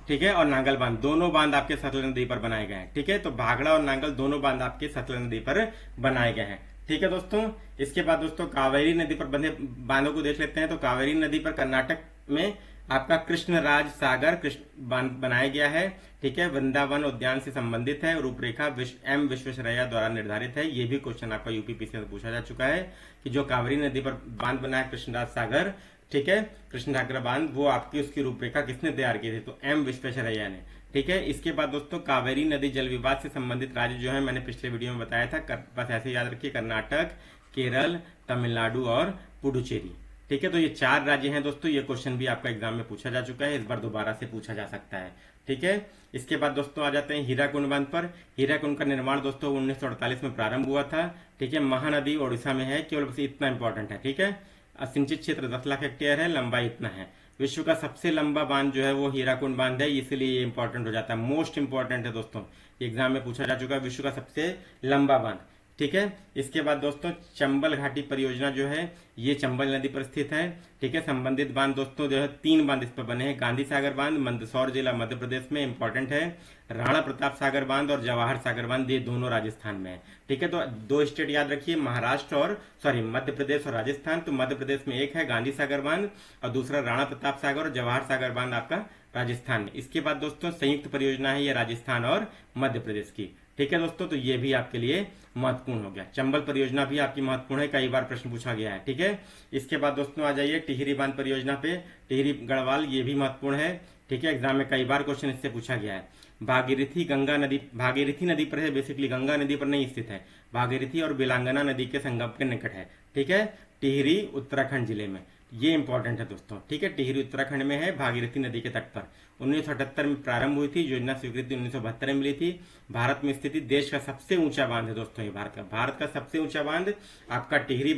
ठीक है, और नांगल बांध, दोनों बांध आपके सतलज नदी पर बनाए गए हैं। ठीक है, तो भाखड़ा और नांगल दोनों बांध आपके सतलज नदी पर बनाए गए हैं। ठीक है दोस्तों, इसके बाद दोस्तों कावेरी नदी पर बने बांधों को देख लेते हैं। तो कावेरी नदी पर कर्नाटक में आपका कृष्णराज सागर कृष्ण बांध बनाया गया है। ठीक है, वृंदावन उद्यान से संबंधित है। रूपरेखा एम विश्वेश्वरैया द्वारा निर्धारित है। ये भी क्वेश्चन आपका यूपीपीसी में पूछा जा चुका है कि जो कावेरी नदी पर बांध बना है कृष्णराज सागर, ठीक है, कृष्ण सागर बांध, वो आपकी उसकी रूपरेखा किसने तैयार की थी, तो एम विश्वेश्वरैया ने। ठीक है, इसके बाद दोस्तों कावेरी नदी जल विवाद से संबंधित राज्य जो है मैंने पिछले वीडियो में बताया था, बस ऐसे याद रखिए, कर्नाटक, केरल, तमिलनाडु और पुडुचेरी। ठीक है, तो ये 4 राज्य हैं दोस्तों। ये क्वेश्चन भी आपका एग्जाम में पूछा जा चुका है, इस बार दोबारा से पूछा जा सकता है। ठीक है, इसके बाद दोस्तों आ जाते हैं हीराकुंड बांध पर। हीराकुंड का निर्माण दोस्तों 1948 में प्रारंभ हुआ था। ठीक है, महानदी ओडिशा में है, केवल बस इतना इंपॉर्टेंट है। ठीक है, सिंचित क्षेत्र 10 लाख हेक्टेयर है, लंबाई इतना है। विश्व का सबसे लंबा बांध जो है वो हीराकुंड बांध है, इसलिए ये इंपॉर्टेंट हो जाता है, मोस्ट इंपॉर्टेंट है दोस्तों, एग्जाम में पूछा जा चुका है, विश्व का सबसे लंबा बांध। ठीक है, इसके बाद दोस्तों चंबल घाटी परियोजना जो है ये चंबल नदी पर स्थित है। ठीक है, संबंधित बांध दोस्तों जो है 3 बांध इस पर बने हैं। गांधी सागर बांध मंदसौर जिला मध्य प्रदेश में इंपॉर्टेंट है। राणा प्रताप सागर बांध और जवाहर सागर बांध ये दोनों राजस्थान में है। ठीक है, तो 2 स्टेट याद रखिए, महाराष्ट्र और मध्य प्रदेश और राजस्थान। तो मध्य प्रदेश में एक है गांधी सागर बांध और दूसरा राणा प्रताप सागर और जवाहर सागर बांध आपका राजस्थान में। इसके बाद दोस्तों संयुक्त परियोजना है ये राजस्थान और मध्य प्रदेश की। ठीक है दोस्तों, तो ये भी आपके लिए महत्वपूर्ण हो गया। चंबल परियोजना भी आपकी महत्वपूर्ण है, कई बार प्रश्न पूछा गया है। ठीक है, इसके बाद दोस्तों आ जाइए टिहरी बांध परियोजना पे, टिहरी गढ़वाल, ये भी महत्वपूर्ण है। ठीक है, एग्जाम में कई बार क्वेश्चन इससे पूछा गया है। भागीरथी नदी पर है, बेसिकली गंगा नदी पर नहीं स्थित है, भागीरथी और बिलांगना नदी के संगम के निकट है। ठीक है, टिहरी उत्तराखंड जिले में, ये इंपॉर्टेंट है दोस्तों। ठीक है, टिहरी उत्तराखंड में है, भागीरथी नदी के तट पर। 1978 में प्रारंभ हुई थी, योजना स्वीकृति 1972 में मिली थी। भारत में स्थित देश का सबसे ऊंचा बांध है दोस्तों ये, भारत का सबसे ऊंचा बांध आपका टिहरी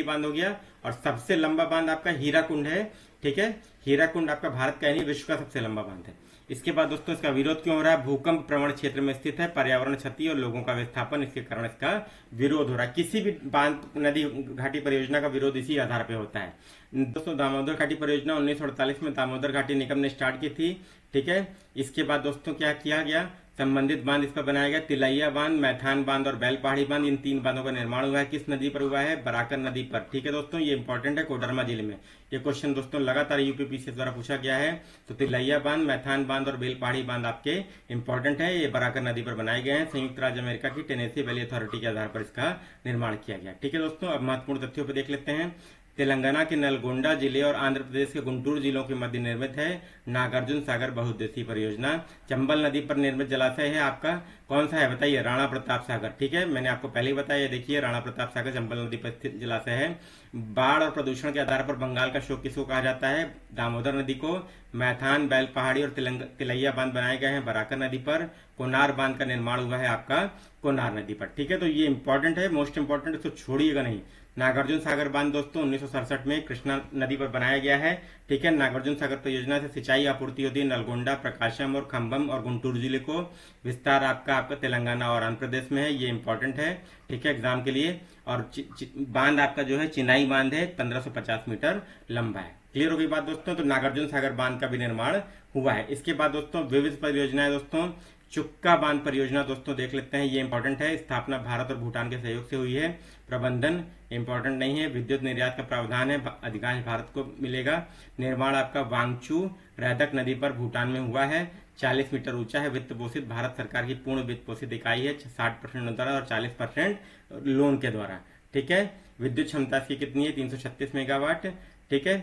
बांध हो गया। और सबसे लंबा बांध आपका हीराकुंड है। ठीक है, हीराकुंड आपका भारत का नहीं विश्व का सबसे लंबा बांध है। इसके बाद दोस्तों इसका विरोध क्यों हो रहा है, भूकंप प्रवण क्षेत्र में स्थित है, पर्यावरण क्षति और लोगों का विस्थापन, इसके कारण इसका विरोध हो रहा है। किसी भी बांध नदी घाटी परियोजना का विरोध इसी आधार पर होता है दोस्तों। दामोदर घाटी परियोजना 1948 में दामोदर घाटी निगम ने स्टार्ट की थी। ठीक है, इसके बाद दोस्तों क्या किया गया, संबंधित बांध इस पर बनाया गया, तिलैया बांध, मैथान बांध और बैल पहाड़ी बांध, इन 3 बांधों का निर्माण हुआ है। किस नदी पर हुआ है, बराकर नदी पर। ठीक है दोस्तों, ये इंपॉर्टेंट है, कोडरमा जिले में। ये क्वेश्चन दोस्तों लगातार यूपीपीसी द्वारा पूछा गया है। तो तिलैया बांध, मैथान बांध और बेल पहाड़ी बांध आपके इंपॉर्टेंट है, ये बराकर नदी पर बनाए गए हैं। संयुक्त राज्य अमेरिका की टेनेसी वैली अथॉरिटी के आधार पर इसका निर्माण किया गया। ठीक है दोस्तों, अब महत्वपूर्ण तथ्यों पर देख लेते हैं। तेलंगाना के नलगोंडा जिले और आंध्र प्रदेश के गुंटूर जिलों के मध्य निर्मित है नागार्जुन सागर बहुउद्देशीय परियोजना। चंबल नदी पर निर्मित जलाशय है आपका, कौन सा है बताइए, राणा प्रताप सागर। ठीक है, मैंने आपको पहले ही बताया, देखिए राणा प्रताप सागर चंबल नदी पर स्थित जलाशय है। बाढ़ और प्रदूषण के आधार पर बंगाल का शोक किसको कहा जाता है, दामोदर नदी को। मैथान, बैल पहाड़ी और तिलैया बांध बनाए गए हैं बराकर नदी पर। कोनार बांध का निर्माण हुआ है आपका कोनार नदी पर। ठीक है, तो ये इंपॉर्टेंट है, मोस्ट इंपॉर्टेंट, इसको छोड़िएगा नहीं। नागार्जुन सागर बांध दोस्तों 1967 में कृष्णा नदी पर बनाया गया है। ठीक है, नागार्जुन सागर परियोजना से सिंचाई आपूर्ति होती है नलगोंडा, प्रकाशम और खम्बम और गुंटूर जिले को। विस्तार आपका तेलंगाना और आंध्र प्रदेश में है, ये इंपॉर्टेंट है। ठीक है, एग्जाम के लिए। और बांध आपका जो है चिनाई बांध है, 1550 मीटर लंबा है। क्लियर हो गई बात दोस्तों, तो नागार्जुन सागर बांध का भी निर्माण हुआ है। इसके बाद दोस्तों विविध परियोजनाएं दोस्तों चुक्का बांध परियोजना दोस्तों देख लेते हैं, ये इंपॉर्टेंट है। स्थापना भारत और भूटान के सहयोग से हुई है। प्रबंधन इंपॉर्टेंट नहीं है। विद्युत निर्यात का प्रावधान है, अधिकांश भारत को मिलेगा। निर्माण आपका वांगचू रैदक नदी पर भूटान में हुआ है। 40 मीटर ऊंचा है। वित्त पोषित भारत सरकार की पूर्ण वित्त पोषित इकाई है। 60% द्वारा और 40% लोन के द्वारा। ठीक है। विद्युत क्षमता इसकी कितनी है? 336 मेगावाट। ठीक है।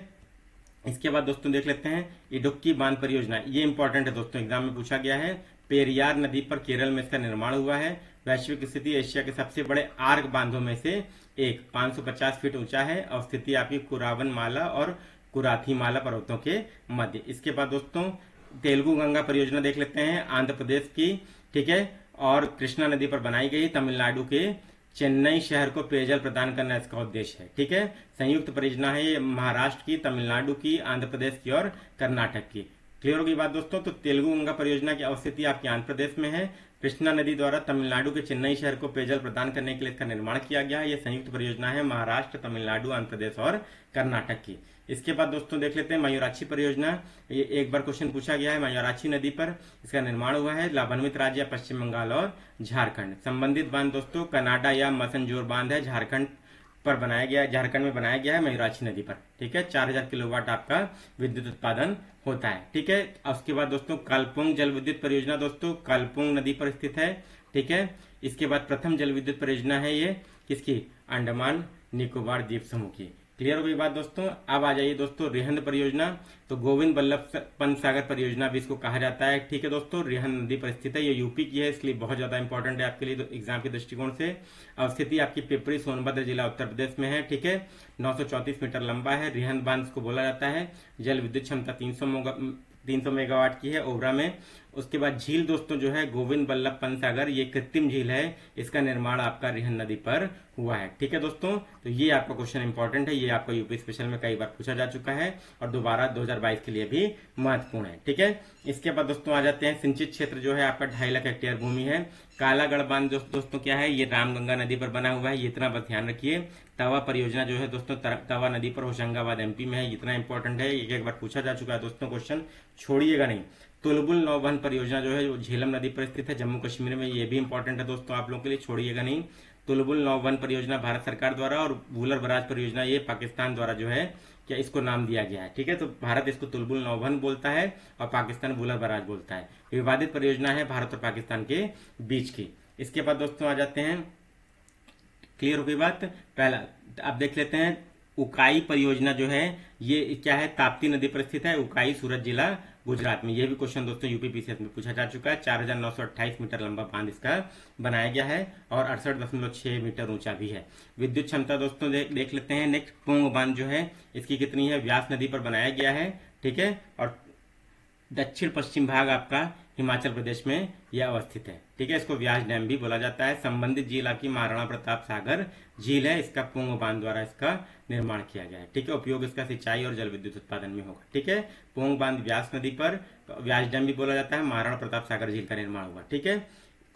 इसके बाद दोस्तों देख लेते हैं इडुक्की बांध परियोजना, ये इंपॉर्टेंट है दोस्तों, एग्जाम में पूछा गया है। पेरियार नदी पर केरल में इसका निर्माण हुआ है। वैश्विक स्थिति एशिया के सबसे बड़े आर्क बांधों में से एक, 550 फीट ऊंचा है और स्थिति आपकी कुरावन माला और कुराथी माला पर्वतों के मध्य। इसके बाद दोस्तों तेलुगु गंगा परियोजना देख लेते हैं, आंध्र प्रदेश की। ठीक है। और कृष्णा नदी पर बनाई गई, तमिलनाडु के चेन्नई शहर को पेयजल प्रदान करना इसका उद्देश्य है। ठीक है। संयुक्त परियोजना है ये महाराष्ट्र की, तमिलनाडु की, आंध्र प्रदेश की और कर्नाटक की। क्लियर होगी बात दोस्तों। तो तेलुगु गंगा परियोजना की अवस्थिति आपकी आंध्र प्रदेश में है। कृष्णा नदी द्वारा तमिलनाडु के चेन्नई शहर को पेयजल प्रदान करने के लिए इसका निर्माण किया गया है। यह संयुक्त परियोजना है महाराष्ट्र, तमिलनाडु, आंध्र प्रदेश और कर्नाटक की। इसके बाद दोस्तों देख लेते हैं मयूराक्षी परियोजना, ये एक बार क्वेश्चन पूछा गया है। मयूराक्षी नदी पर इसका निर्माण हुआ है। लाभान्वित राज्य पश्चिम बंगाल और झारखंड। संबंधित बांध दोस्तों कनाडा या मसनजोर बांध है, झारखंड पर बनाया गया है, झारखंड में बनाया गया है मयूराक्षी नदी पर। ठीक है। 4000 किलोवाट आपका विद्युत उत्पादन होता है। ठीक है। उसके बाद दोस्तों कालपुंग जल विद्युत परियोजना दोस्तों कालपुंग नदी पर स्थित है। ठीक है। इसके बाद प्रथम जल विद्युत परियोजना है ये किसकी? अंडमान निकोबार द्वीप समूह की। क्लियर हो गई बात दोस्तों। अब आ जाइए दोस्तों रिहंद परियोजना, तो गोविंद बल्लभ पंत सागर परियोजना भी इसको कहा जाता है। ठीक है दोस्तों। रिहंद नदी पर स्थित है, ये यूपी की है, इसलिए बहुत ज्यादा इंपॉर्टेंट है आपके लिए एग्जाम के दृष्टिकोण से। अवस्थिति आपकी पिपरी सोनभद्र जिला उत्तर प्रदेश में है। ठीक है। 934 मीटर लंबा है। रिहंद बांध को बोला जाता है। जल विद्युत क्षमता 300 मेगावाट की है ओबरा में। उसके बाद झील दोस्तों जो है गोविंद बल्लभ पंत सागर, ये कृत्रिम झील है, इसका निर्माण आपका रिहंद नदी पर हुआ है। ठीक है दोस्तों। तो ये आपका क्वेश्चन इंपॉर्टेंट है, ये आपका यूपी स्पेशल में कई बार पूछा जा चुका है और दोबारा 2022 के लिए भी महत्वपूर्ण है। ठीक है। इसके बाद दोस्तों आ जाते हैं सिंचित क्षेत्र जो है आपका 2.5 लाख हेक्टेयर भूमि है। कालागढ़ बांध दोस्तों क्या है? ये रामगंगा नदी पर बना हुआ है, ये इतना बस ध्यान रखिए। तवा परियोजना जो है दोस्तों तवा नदी पर होशंगाबाद एमपी में है, इतना इंपॉर्टेंट है, एक बार पूछा जा चुका है दोस्तों क्वेश्चन, छोड़िएगा नहीं। तुलबुल नौवहन परियोजना जो है जो झेलम नदी पर स्थित है जम्मू कश्मीर में, ये भी इंपॉर्टेंट है दोस्तों आप लोगों के लिए, छोड़िएगा नहीं। तुलबुल नौवहन परियोजना भारत सरकार द्वारा और वूलर बराज परियोजना ये पाकिस्तान द्वारा जो है क्या इसको नाम दिया गया है। ठीक है। तो भारत इसको तुलबुल नौवहन बोलता है और पाकिस्तान वूलर बराज बोलता है। विवादित परियोजना है भारत और पाकिस्तान के बीच की। इसके बाद दोस्तों आ जाते हैं, क्लियर हो गई बात। पहला आप देख लेते हैं उकाई परियोजना जो है ये क्या है? ताप्ती नदी पर स्थित है, उकाई सूरत जिला गुजरात में। यह भी क्वेश्चन दोस्तों यूपी पीसीएस में पूछा जा चुका है। 4928 मीटर लंबा बांध इसका बनाया गया है और 68.6 मीटर ऊंचा भी है। विद्युत क्षमता दोस्तों देख लेते हैं। नेक्स्ट पोंग बांध जो है इसकी कितनी है? व्यास नदी पर बनाया गया है। ठीक है। और दक्षिण पश्चिम भाग आपका हिमाचल प्रदेश में यह अवस्थित है। ठीक है। इसको व्यास डैम भी बोला जाता है। संबंधित झील आपकी महाराणा प्रताप सागर झील है, इसका पोंग बांध द्वारा इसका निर्माण किया गया है। ठीक है। उपयोग इसका सिंचाई और जल विद्युत उत्पादन में होगा। ठीक है। पोंग बांध व्यास नदी पर, व्यास डैम भी बोला जाता है, महाराणा प्रताप सागर झील का निर्माण हुआ। ठीक है।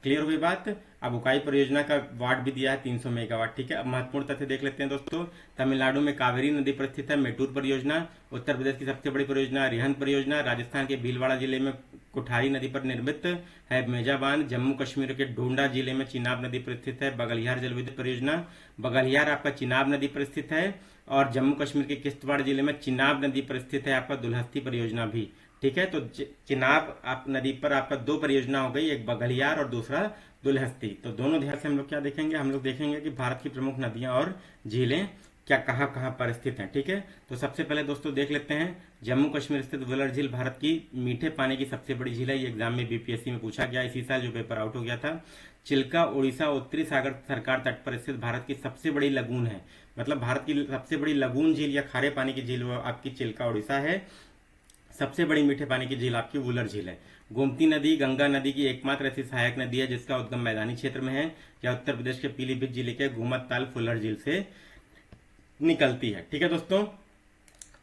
क्लियर हुई बात। अब उकाई परियोजना का वाट भी दिया है 300 मेगावाट। ठीक है। अब महत्वपूर्ण तथ्य देख लेते हैं दोस्तों। तमिलनाडु में कावेरी नदी पर स्थित है मेटूर परियोजना। उत्तर प्रदेश की सबसे बड़ी परियोजना रिहंद परियोजना। राजस्थान के भीलवाड़ा जिले में कुठारी नदी पर निर्मित है मेजा बांध। जम्मू कश्मीर के डोंडा जिले में चिनाब नदी पर स्थित है बगलियार जल विद्युत परियोजना। बगलियार आपका चिनाब नदी पर स्थित है। और जम्मू कश्मीर के किश्तवाड़ जिले में चिनाब नदी पर स्थित है आपका दुल्हस्ती परियोजना भी। ठीक है। तो चिनाब आप नदी पर आपका दो परियोजना हो गई, एक बगलियार और दूसरा दुल्हस्ती। तो दोनों ध्यान से हम लोग क्या देखेंगे? हम लोग देखेंगे कि भारत की प्रमुख नदियां और झीलें क्या कहाँ पर स्थित हैं। ठीक है। तो सबसे पहले दोस्तों देख लेते हैं जम्मू कश्मीर स्थित वुलर झील भारत की मीठे पानी की सबसे बड़ी झील है। ये एग्जाम में बीपीएससी में पूछा गया इसी साल जो पेपर आउट हो गया था। चिल्का उड़ीसा उत्तरी सागर सरकार तट पर स्थित भारत की सबसे बड़ी लगून है, मतलब भारत की सबसे बड़ी लगून झील या खारे पानी की झील वो आपकी चिल्का उड़ीसा है। सबसे बड़ी मीठे पानी की झील आपकी वुलर झील है। गोमती नदी गंगा नदी की एकमात्र ऐसी सहायक नदी है जिसका उद्गम मैदानी क्षेत्र में है। यह उत्तर प्रदेश के पीलीभीत जिले के घूमत ताल फुलर झील से निकलती है। ठीक है दोस्तों।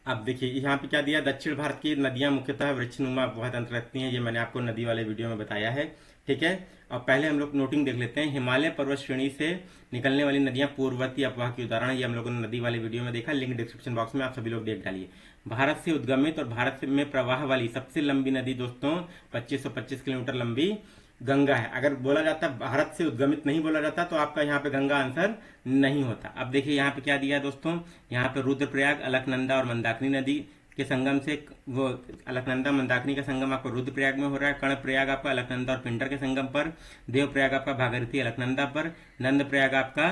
अब देखिए यहाँ पे क्या दिया, दक्षिण भारत की नदियां मुख्यतः वृक्षनुमा बहुत अंतर रखती हैं, ये मैंने आपको नदी वाले वीडियो में बताया है। ठीक है। अब पहले हम लोग नोटिंग देख लेते हैं। हिमालय पर्वत श्रेणी से निकलने वाली नदियां पूर्ववर्ती अपवाह की उदाहरण, ये हम लोगों ने नदी वाले वीडियो में देखा, लिंक डिस्क्रिप्शन बॉक्स में आप सभी लोग देख डालिए। भारत से उद्गमित और भारत में प्रवाह वाली सबसे लंबी नदी दोस्तों 2525 किलोमीटर लंबी गंगा है। अगर बोला जाता भारत से उद्गमित नहीं बोला जाता तो आपका यहाँ पे गंगा आंसर नहीं होता। अब देखिए यहाँ पे क्या दिया है दोस्तों, यहाँ पे रुद्रप्रयाग, अलकनंदा और मंदाकिनी नदी के संगम से वो अलकनंदा मंदाकिनी का संगम आपको रुद्रप्रयाग में हो रहा है। कर्णप्रयाग आपका अलकनंदा और पिंडर के संगम पर, देवप्रयाग आपका भागीरथी अलकनंदा पर, नंदप्रयाग आपका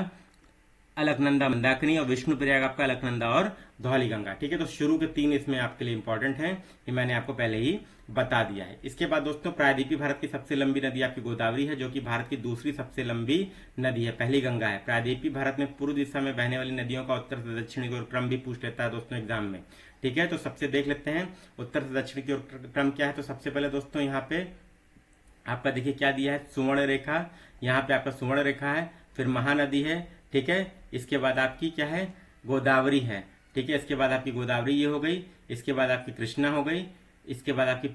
अलकनंदा मंदाकिनी और विष्णु प्रयाग आपका अलकनंदा और धौलीगंगा। ठीक है, तो शुरू के 3 इसमें आपके लिए इंपॉर्टेंट हैं, ये मैंने आपको पहले ही बता दिया है। इसके बाद दोस्तों प्रायद्वीपीय भारत की सबसे लंबी नदी आपकी गोदावरी है, जो कि भारत की दूसरी सबसे लंबी नदी है, पहली गंगा है। प्रायद्वीपीय भारत में पूर्व दिशा में बहने वाली नदियों का उत्तर से दक्षिण की ओर क्रम भी पूछ लेता है दोस्तों एग्जाम में। ठीक है, तो सबसे देख लेते हैं उत्तर से दक्षिण की ओर क्रम क्या है। तो सबसे पहले दोस्तों यहाँ पे आपका देखिए क्या दिया है, सुवर्ण रेखा, यहाँ पे आपका सुवर्ण रेखा है, फिर महानदी है। ठीक है, इसके बाद आपकी क्या है, गोदावरी है। ठीक है, इसके बाद आपकी गोदावरी ये हो गई, इसके बाद आपकी कृष्णा हो गई, इसके बाद आपकी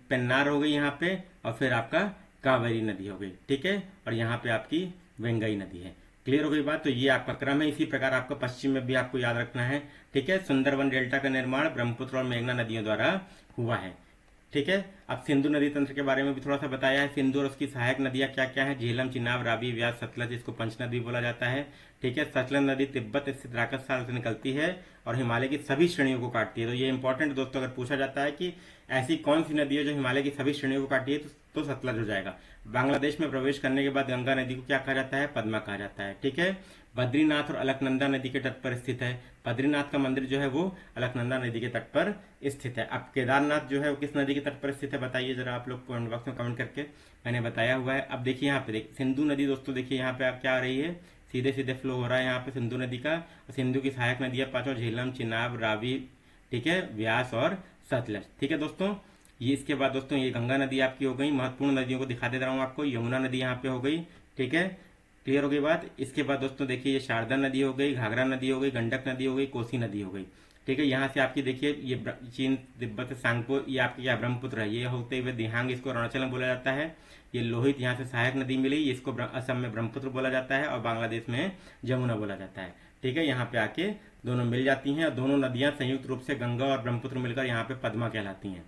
पेन्नार हो गई यहाँ पे, और फिर आपका कावेरी नदी हो गई। ठीक है, और यहाँ पे आपकी वेंगई नदी है। क्लियर हो गई बात। तो ये आपका क्रम है। इसी प्रकार आपका पश्चिम में भी आपको याद रखना है। ठीक है, सुंदरवन डेल्टा का निर्माण ब्रह्मपुत्र और मेघना नदियों द्वारा हुआ है। ठीक है, अब सिंधु नदी तंत्र के बारे में भी थोड़ा सा बताया है। सिंधु और उसकी सहायक नदियां क्या क्या है, झेलम, चिनाब, रावी, व्यास, सतलज, इसको पंचनद भी बोला जाता है। ठीक है, सतलज नदी तिब्बत स्थित राजस्थान से निकलती है और हिमालय की सभी श्रेणियों को काटती है। तो ये इंपॉर्टेंट दोस्तों, अगर पूछा जाता है कि ऐसी कौन सी नदी है जो हिमालय की सभी श्रेणियों को काटती है, तो सतलज हो जाएगा। बांग्लादेश में प्रवेश करने के बाद गंगा नदी को क्या कहा जाता है, पद्मा कहा जाता है। ठीक है, बद्रीनाथ और अलकनंदा नदी के तट पर स्थित है। बद्रीनाथ का मंदिर जो है वो अलकनंदा नदी के तट पर स्थित है। अब केदारनाथ जो है वो किस नदी के तट पर स्थित है बताइए जरा आप लोग कमेंट बॉक्स में कमेंट करके, मैंने बताया हुआ है। अब देखिए यहाँ पे देखिए सिंधु नदी दोस्तों, देखिए यहाँ पे आप क्या आ रही है, सीधे सीधे फ्लो हो रहा है यहाँ पे सिंधु नदी का। सिंधु की सहायक नदियां पांचों, झेलम, चिनाब, रावी, ठीक है, व्यास और सतलज। ठीक है दोस्तों, ये इसके बाद दोस्तों ये गंगा नदी आपकी हो गई। महत्वपूर्ण नदियों को दिखा दे रहा हूँ आपको, यमुना नदी यहाँ पे हो गई। ठीक है, क्लियर हो गई बात। इसके बाद दोस्तों देखिए ये शारदा नदी हो गई, घाघरा नदी हो गई, गंडक नदी हो गई, कोसी नदी हो गई। ठीक है, यहाँ से आपकी देखिए ये चीन, तिब्बत, सांगपो, ये आपकी क्या ब्रह्मपुत्र है, ये होते हुए दिहांग, इसको अरुणाचल में बोला जाता है। ये लोहित यहाँ से सहायक नदी मिली, इसको असम में ब्रह्मपुत्र बोला जाता है और बांग्लादेश में जमुना बोला जाता है। ठीक है, यहाँ पे आके दोनों मिल जाती हैं और दोनों नदियां संयुक्त रूप से गंगा और ब्रह्मपुत्र मिलकर यहाँ पे पद्मा कहलाती हैं।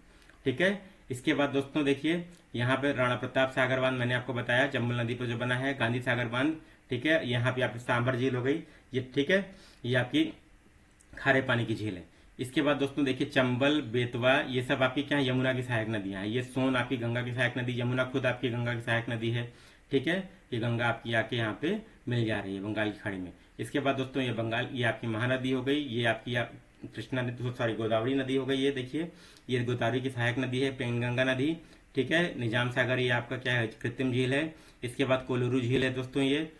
ठीक है, इसके बाद दोस्तों देखिए यहाँ पे राणा प्रताप सागर बांध मैंने आपको बताया, चंबल नदी पर जो बना है, गांधी सागर बांध। ठीक है, यहाँ पे आपकी सांभर झील हो गई ये। ठीक है, ये आपकी खारे पानी की झील है। इसके बाद दोस्तों देखिए चंबल, बेतवा, ये सब आपकी क्या है, यमुना की सहायक नदियां हैं। ये सोन आपकी गंगा की सहायक नदी, यमुना खुद आपकी गंगा की सहायक नदी है। ठीक है, ये गंगा आपकी आके यहाँ पे मिल जा रही है बंगाल की खाड़ी में। इसके बाद दोस्तों ये बंगाल, ये आपकी महानदी हो गई, ये आपकी कृष्णा नदी, सॉरी गोदावरी नदी हो गई। ये देखिए ये गोदावरी की सहायक नदी है, पेंगंगा नदी। ठीक है, निजाम सागर ये आपका क्या है, कृत्रिम झील है। इसके बाद कोलुरु झील है दोस्तों, ये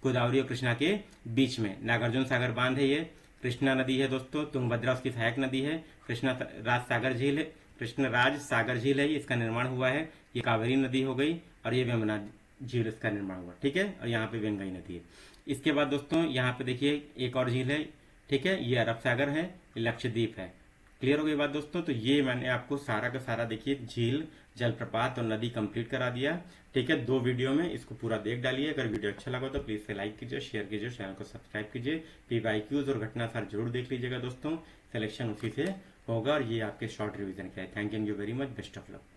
गोदावरी और कृष्णा के बीच में। नागार्जुन सागर बांध है, ये कृष्णा नदी है दोस्तों। तुंगभद्रा उसकी सहायक नदी है। कृष्णा राज सागर झील है, कृष्ण राज सागर झील है, इसका निर्माण हुआ है। ये कावेरी नदी हो गई और ये वेमना झील, इसका निर्माण हुआ। ठीक है, और यहाँ पे वेंगई नदी है। इसके बाद दोस्तों यहाँ पे देखिए एक और झील है। ठीक है, ये अरब सागर है, ये लक्षद्वीप है। क्लियर हो गई बात दोस्तों। तो ये मैंने आपको सारा का सारा देखिए झील, जलप्रपात और नदी कंप्लीट करा दिया। ठीक है, 2 वीडियो में इसको पूरा देख डालिए। अगर वीडियो अच्छा लगा तो प्लीज से लाइक कीजिए, शेयर कीजिए, चैनल को सब्सक्राइब कीजिए। PYQs और घटना सार जरूर देख लीजिएगा दोस्तों, सिलेक्शन उसी से होगा और ये आपके शॉर्ट रिवीजन का है। Thank you very much, best of luck.